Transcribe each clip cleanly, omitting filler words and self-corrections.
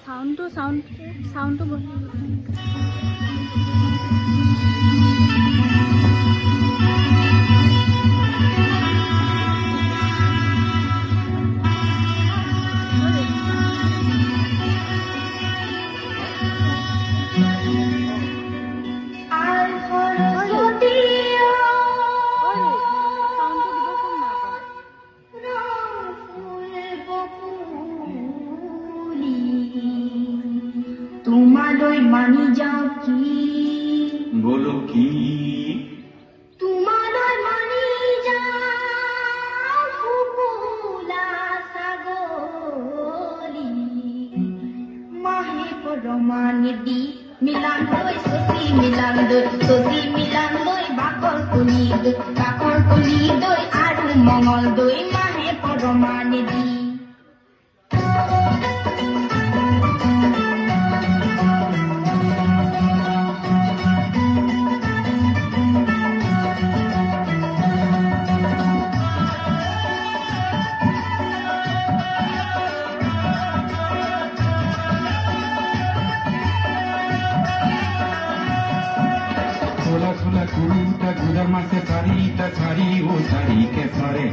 সাউন্ডটো বঢ়াই তোমালৈ মানি যাওঁ কি বলো কি তোমালৈ মানি যাওঁ ফুলা ছাগলী মাহে পৰমানি দি মিলান লৈ চচি মিলান লৈ বাকৰ কলি দৈ আৰু মঙল দৈ মাহে পৰমানি দি খোলা কুড়ুটা গুদা মাসে সারিটা সারি ও সারি কে সরে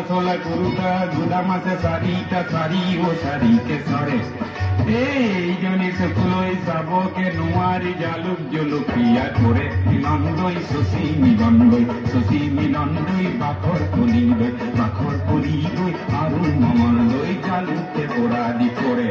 খোলা কুড়ুটা গুদা মাসে সারিটা সারি ও সারি কে সরে এই জনে সকলই সাবকে নোয়ারি জালুক জলুকিয়া করে মিলন্দই শশী মিলন্দই বাখর কলি দই আরু মমর দই জালুকে পোড়াদি করে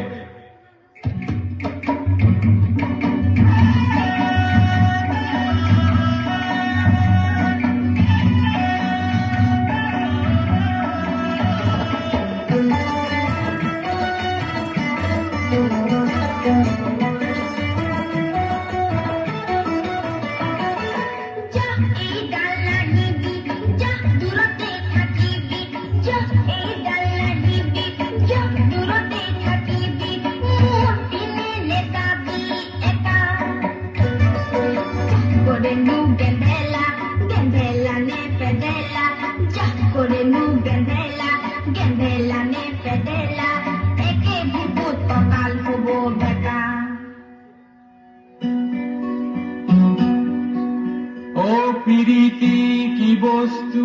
প্রীতি কি বস্তু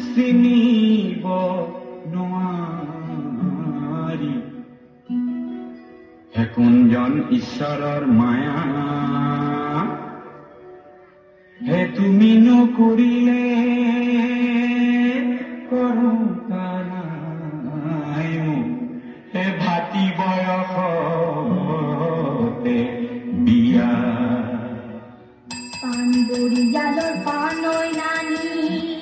চিনিব নোৱাৰি কোনজন ঈশ্বৰৰ মায়া হে তুমি নকৰিলে কৰোতা নাই হে ভাতি বয়সতে বিয়া পান বৰিয়ালৰ পানৈ নানি